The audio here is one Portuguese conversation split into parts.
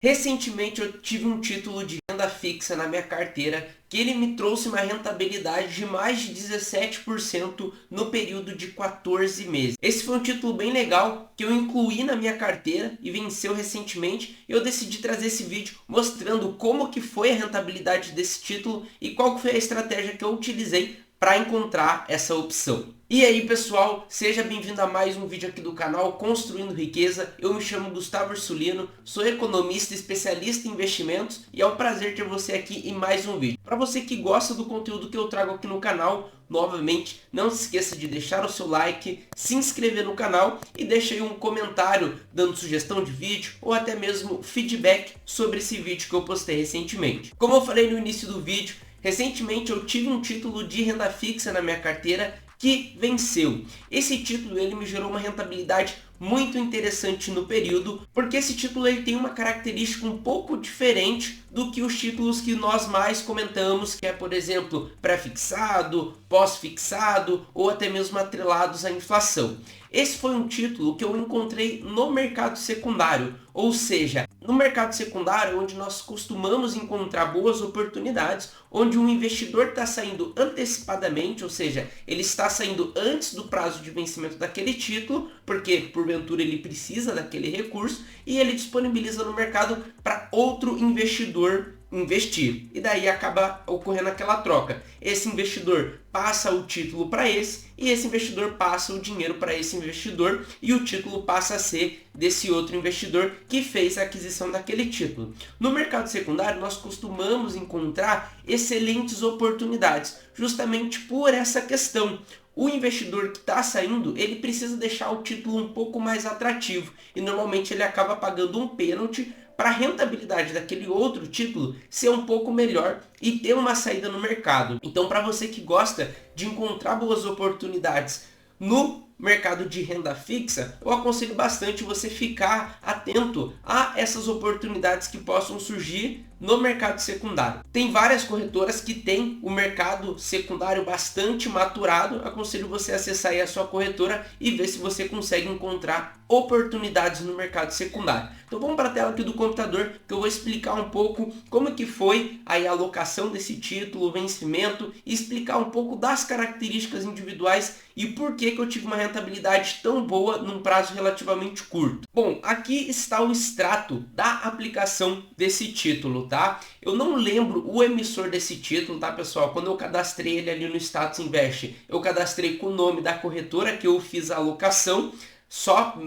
Recentemente eu tive um título de renda fixa na minha carteira que ele me trouxe uma rentabilidade de mais de 17% no período de 14 meses. Esse foi um título bem legal que eu incluí na minha carteira e venceu recentemente. Eu decidi trazer esse vídeo mostrando como que foi a rentabilidade desse título e qual foi a estratégia que eu utilizei para encontrar essa opção. E aí pessoal, seja bem-vindo a mais um vídeo aqui do canal Construindo Riqueza. Eu me chamo Gustavo Ursulino, sou economista especialista em investimentos e é um prazer ter você aqui em mais um vídeo. Para você que gosta do conteúdo que eu trago aqui no canal, novamente, não se esqueça de deixar o seu like, se inscrever no canal e deixe aí um comentário dando sugestão de vídeo ou até mesmo feedback sobre esse vídeo que eu postei recentemente. Como eu falei no início do vídeo, recentemente eu tive um título de renda fixa na minha carteira que venceu. Esse título ele me gerou uma rentabilidade muito interessante no período, porque esse título ele tem uma característica um pouco diferente do que os títulos que nós mais comentamos, que é, por exemplo, pré-fixado, pós-fixado ou até mesmo atrelados à inflação. Esse foi um título que eu encontrei no mercado secundário, ou seja, no mercado secundário onde nós costumamos encontrar boas oportunidades, onde um investidor está saindo antecipadamente, ou seja, ele está saindo antes do prazo de vencimento daquele título, porque porventura ele precisa daquele recurso e ele disponibiliza no mercado para outro investidor investir. E daí acaba ocorrendo aquela troca. Esse investidor passa o título para esse e esse investidor passa o dinheiro para esse investidor e o título passa a ser desse outro investidor que fez a aquisição daquele título. No mercado secundário nós costumamos encontrar excelentes oportunidades, justamente por essa questão. O investidor que está saindo, ele precisa deixar o título um pouco mais atrativo e normalmente ele acaba pagando um pênalti para a rentabilidade daquele outro título ser um pouco melhor e ter uma saída no mercado. Então, para você que gosta de encontrar boas oportunidades no mercado de renda fixa, eu aconselho bastante você ficar atento a essas oportunidades que possam surgir no mercado secundário. Tem várias corretoras que têm o mercado secundário bastante maturado. Aconselho você a acessar aí a sua corretora e ver se você consegue encontrar oportunidades no mercado secundário. Então vamos para a tela aqui do computador que eu vou explicar um pouco como que foi aí a alocação desse título, o vencimento e explicar um pouco das características individuais e por que eu tive uma rentabilidade tão boa num prazo relativamente curto. Bom, aqui está o extrato da aplicação desse título, tá? Eu não lembro o emissor desse título, tá, pessoal? Quando eu cadastrei ele ali no Status Invest, eu cadastrei com o nome da corretora que eu fiz a alocação,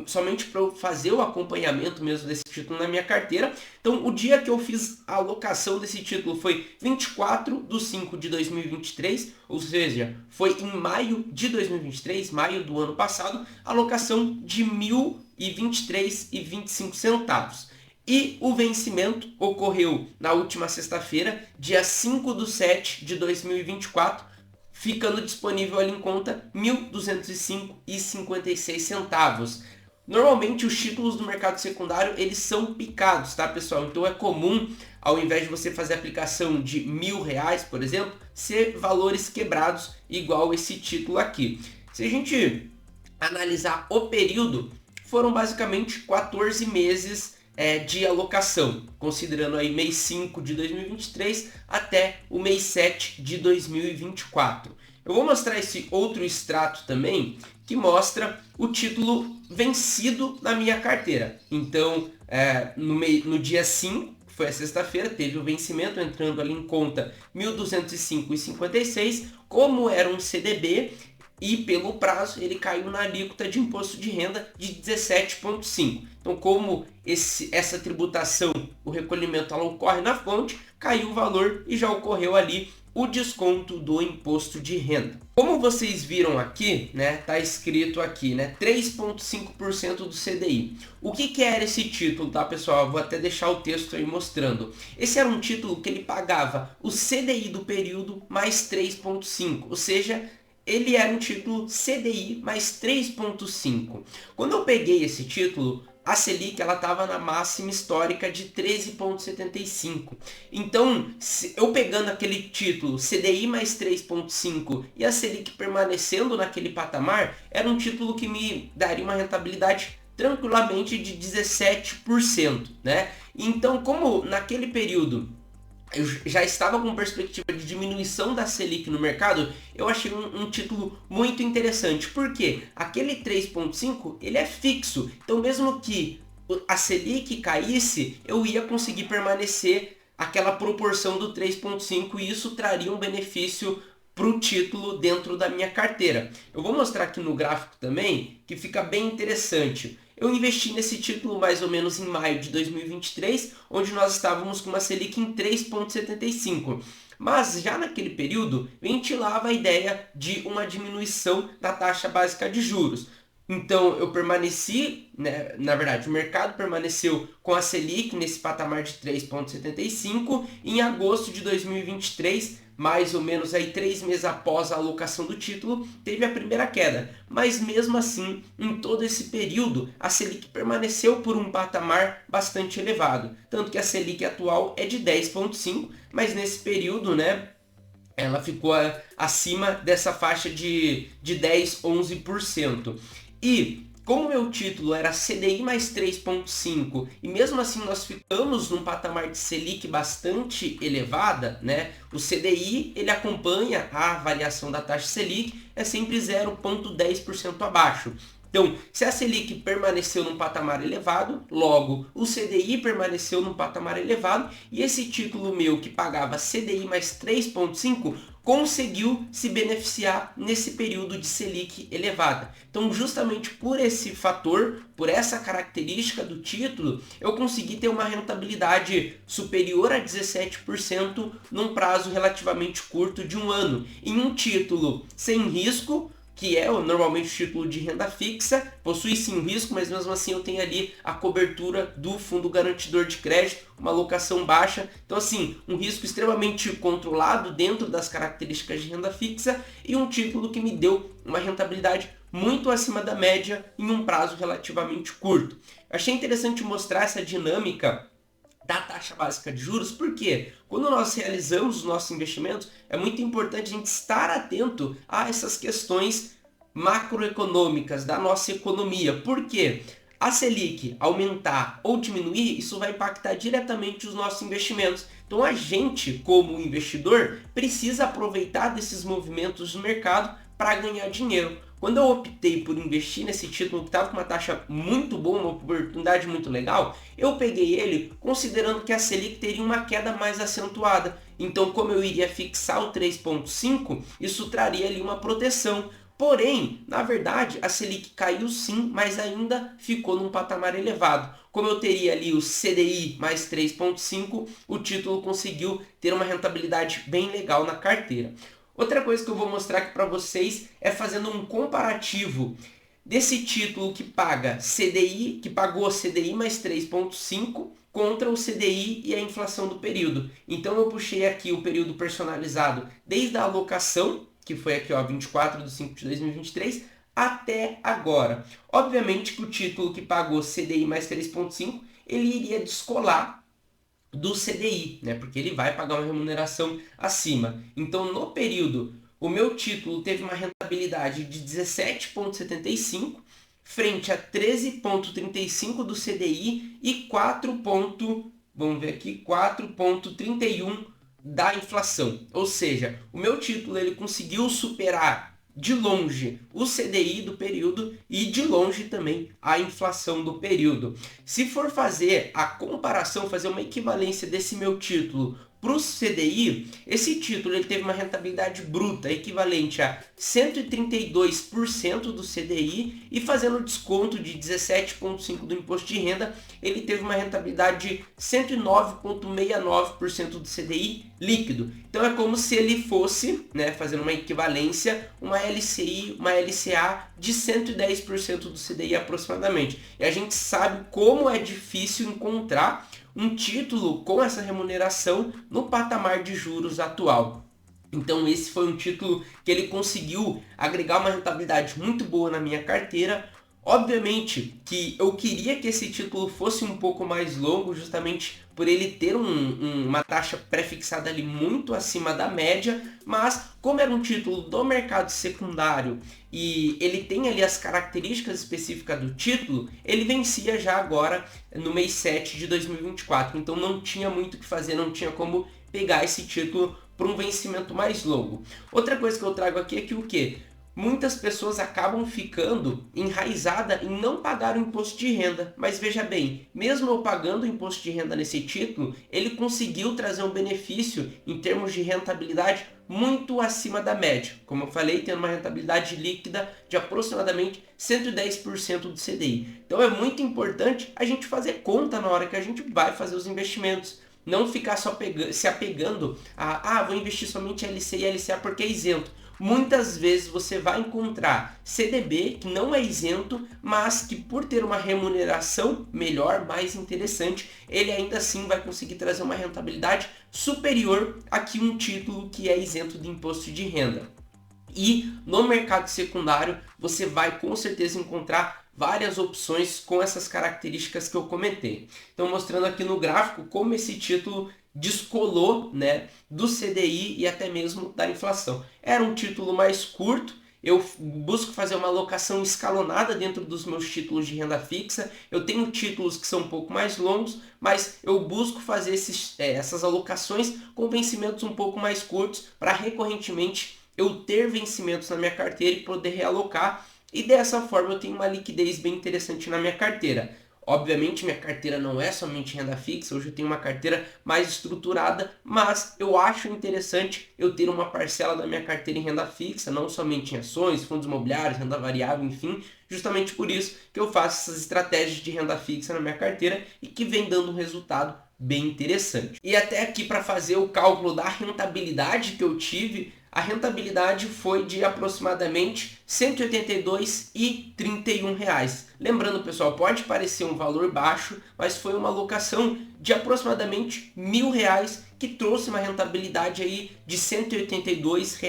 somente para eu fazer o acompanhamento mesmo desse título na minha carteira. Então, o dia que eu fiz a alocação desse título foi 24/5/2023, ou seja, foi em maio de 2023, maio do ano passado, alocação de R$ 1.023,25. E o vencimento ocorreu na última sexta-feira, dia 5/7/2024, ficando disponível ali em conta R$ 1.205,56. Normalmente os títulos do mercado secundário eles são picados, tá, pessoal? Então é comum, ao invés de você fazer a aplicação de R$ 1.000, por exemplo, ser valores quebrados igual esse título aqui. Se a gente analisar o período, foram basicamente 14 meses de alocação, considerando aí mês 5 de 2023 até o mês 7 de 2024. Eu vou mostrar esse outro extrato também, que mostra o título vencido na minha carteira. Então, no dia 5, que foi a sexta-feira, teve o vencimento entrando ali em conta R$ 1.205,56, como era um CDB, e pelo prazo ele caiu na alíquota de imposto de renda de 17,5%. Então, como essa tributação, o recolhimento ela ocorre na fonte, caiu o valor e já ocorreu ali o desconto do imposto de renda. Como vocês viram aqui, né, tá escrito aqui, né, 3,5% do CDI. O que era esse título, tá, pessoal? Eu vou até deixar o texto aí mostrando. Esse era um título que ele pagava o CDI do período mais 3,5%, ou seja, ele era um título CDI mais 3,5%. Quando eu peguei esse título, a Selic estava na máxima histórica de 13,75. Então, eu pegando aquele título CDI mais 3,5 e a Selic permanecendo naquele patamar, era um título que me daria uma rentabilidade tranquilamente de 17%, né? Então, como naquele período eu já estava com perspectiva de diminuição da Selic no mercado, eu achei um título muito interessante. Por quê? Aquele 3,5 ele é fixo, então mesmo que a Selic caísse, eu ia conseguir permanecer aquela proporção do 3,5 e isso traria um benefício para o título dentro da minha carteira. Eu vou mostrar aqui no gráfico também, que fica bem interessante. Eu investi nesse título mais ou menos em maio de 2023, onde nós estávamos com uma Selic em 3,75. Mas já naquele período ventilava a ideia de uma diminuição da taxa básica de juros. Então eu permaneci, né, na verdade o mercado permaneceu com a Selic nesse patamar de 3,75. Em agosto de 2023, mais ou menos aí 3 meses após a alocação do título, teve a primeira queda. Mas mesmo assim, em todo esse período, a Selic permaneceu por um patamar bastante elevado. Tanto que a Selic atual é de 10,5, mas nesse período, né, ela ficou acima dessa faixa de 10, 11%. E como meu título era CDI mais 3,5 e mesmo assim nós ficamos num patamar de Selic bastante elevada, né? O CDI ele acompanha a variação da taxa Selic, é sempre 0,10% abaixo. Então, se a Selic permaneceu num patamar elevado, logo o CDI permaneceu num patamar elevado e esse título meu que pagava CDI mais 3,5 conseguiu se beneficiar nesse período de Selic elevada. Então, justamente por esse fator, por essa característica do título, eu consegui ter uma rentabilidade superior a 17% num prazo relativamente curto de um ano, em um título sem risco, que é normalmente o título de renda fixa, possui sim um risco, mas mesmo assim eu tenho ali a cobertura do fundo garantidor de crédito, uma alocação baixa, então assim, um risco extremamente controlado dentro das características de renda fixa e um título que me deu uma rentabilidade muito acima da média em um prazo relativamente curto. Eu achei interessante mostrar essa dinâmica da taxa básica de juros, porque quando nós realizamos os nossos investimentos, é muito importante a gente estar atento a essas questões macroeconômicas da nossa economia. Por quê? A Selic aumentar ou diminuir, isso vai impactar diretamente os nossos investimentos. Então a gente, como investidor, precisa aproveitar desses movimentos do mercado para ganhar dinheiro. Quando eu optei por investir nesse título que estava com uma taxa muito boa, uma oportunidade muito legal, eu peguei ele considerando que a Selic teria uma queda mais acentuada. Então, como eu iria fixar o 3,5, isso traria ali uma proteção. Porém, na verdade, a Selic caiu sim, mas ainda ficou num patamar elevado. Como eu teria ali o CDI mais 3,5, o título conseguiu ter uma rentabilidade bem legal na carteira. Outra coisa que eu vou mostrar aqui para vocês é fazendo um comparativo desse título que paga CDI, que pagou CDI mais 3,5 contra o CDI e a inflação do período. Então eu puxei aqui o período personalizado desde a alocação, que foi aqui ó, 24 de 5 de 2023, até agora. Obviamente que o título que pagou CDI mais 3,5, ele iria descolar do CDI, né? Porque ele vai pagar uma remuneração acima. Então, no período, o meu título teve uma rentabilidade de 17,75 frente a 13,35 do CDI e 4,31 da inflação. Ou seja, o meu título ele conseguiu superar de longe o CDI do período e de longe também a inflação do período. Se for fazer a comparação, fazer uma equivalência desse meu título para o CDI, esse título ele teve uma rentabilidade bruta equivalente a 132% do CDI e fazendo desconto de 17,5% do imposto de renda, ele teve uma rentabilidade de 109,69% do CDI líquido. Então é como se ele fosse, né, fazendo uma equivalência, uma LCI, uma LCA de 110% do CDI aproximadamente. E a gente sabe como é difícil encontrar um título com essa remuneração no patamar de juros atual. Então esse foi um título que ele conseguiu agregar uma rentabilidade muito boa na minha carteira, Obviamente que eu queria que esse título fosse um pouco mais longo, justamente por ele ter uma taxa pré-fixada ali muito acima da média, mas como era um título do mercado secundário e ele tem ali as características específicas do título, ele vencia já agora no mês 7 de 2024, então não tinha muito o que fazer, não tinha como pegar esse título para um vencimento mais longo. Outra coisa que eu trago aqui é que o quê? Muitas pessoas acabam ficando enraizadas em não pagar o imposto de renda, mas veja bem, mesmo eu pagando o imposto de renda nesse título, ele conseguiu trazer um benefício em termos de rentabilidade muito acima da média. Como eu falei, tendo uma rentabilidade líquida de aproximadamente 110% do CDI. Então é muito importante a gente fazer conta na hora que a gente vai fazer os investimentos. Não ficar só se apegando a vou investir somente LC e LCA porque é isento. Muitas vezes você vai encontrar CDB que não é isento, mas que por ter uma remuneração melhor, mais interessante, ele ainda assim vai conseguir trazer uma rentabilidade superior a que um título que é isento de imposto de renda. E no mercado secundário você vai com certeza encontrar várias opções com essas características que eu comentei. Então mostrando aqui no gráfico como esse título descolou, né, do CDI e até mesmo da inflação. Era um título mais curto, eu busco fazer uma alocação escalonada dentro dos meus títulos de renda fixa. Eu tenho títulos que são um pouco mais longos, mas eu busco fazer essas alocações com vencimentos um pouco mais curtos para recorrentemente eu ter vencimentos na minha carteira e poder realocar. E dessa forma eu tenho uma liquidez bem interessante na minha carteira. Obviamente minha carteira não é somente renda fixa, hoje eu tenho uma carteira mais estruturada, mas eu acho interessante eu ter uma parcela da minha carteira em renda fixa, não somente em ações, fundos imobiliários, renda variável, enfim, justamente por isso que eu faço essas estratégias de renda fixa na minha carteira e que vem dando um resultado bem interessante. E até aqui para fazer o cálculo da rentabilidade que eu tive, a rentabilidade foi de aproximadamente R$ 182,31. Lembrando, pessoal, pode parecer um valor baixo, mas foi uma alocação de aproximadamente R$ 1.000 que trouxe uma rentabilidade aí de R$ 182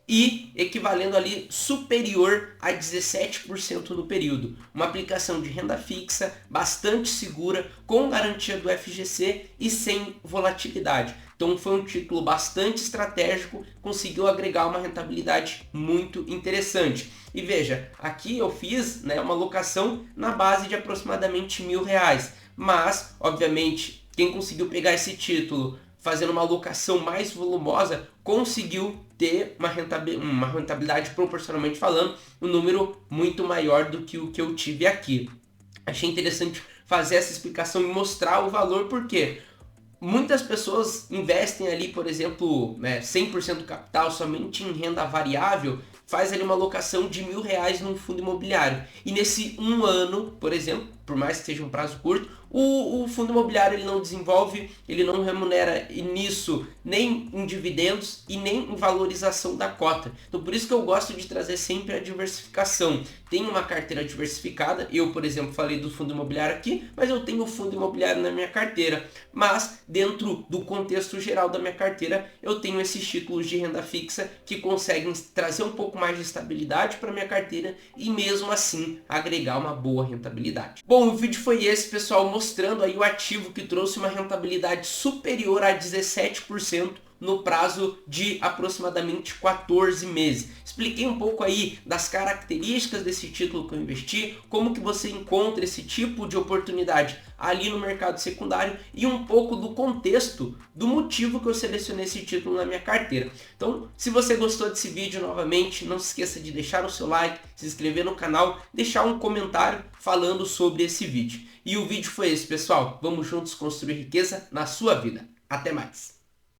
e equivalendo ali superior a 17% no período. Uma aplicação de renda fixa bastante segura, com garantia do FGC e sem volatilidade. Então foi um título bastante estratégico, conseguiu agregar uma rentabilidade muito interessante. E veja, aqui eu fiz, né, uma alocação na base de aproximadamente R$ 1.000, mas obviamente quem conseguiu pegar esse título fazendo uma alocação mais volumosa, conseguiu ter uma rentabilidade proporcionalmente falando, um número muito maior do que o que eu tive aqui. Achei interessante fazer essa explicação e mostrar o valor, porque muitas pessoas investem ali, por exemplo, 100% do capital somente em renda variável, faz ali uma alocação de R$ 1.000 num fundo imobiliário. E nesse um ano, por exemplo, por mais que seja um prazo curto, o fundo imobiliário ele não desenvolve, ele não remunera nisso nem em dividendos e nem em valorização da cota. Então por isso que eu gosto de trazer sempre a diversificação. Tem uma carteira diversificada, eu por exemplo falei do fundo imobiliário aqui, mas eu tenho o fundo imobiliário na minha carteira. Mas dentro do contexto geral da minha carteira, eu tenho esses títulos de renda fixa que conseguem trazer um pouco mais de estabilidade para minha carteira e mesmo assim agregar uma boa rentabilidade. Bom, o vídeo foi esse, pessoal, mostrando aí o ativo que trouxe uma rentabilidade superior a 17% no prazo de aproximadamente 14 meses. Expliquei um pouco aí das características desse título que eu investi, como que você encontra esse tipo de oportunidade ali no mercado secundário e um pouco do contexto, do motivo que eu selecionei esse título na minha carteira. Então, se você gostou desse vídeo, novamente, não se esqueça de deixar o seu like, se inscrever no canal, deixar um comentário falando sobre esse vídeo. E o vídeo foi esse, pessoal. Vamos juntos construir riqueza na sua vida. Até mais!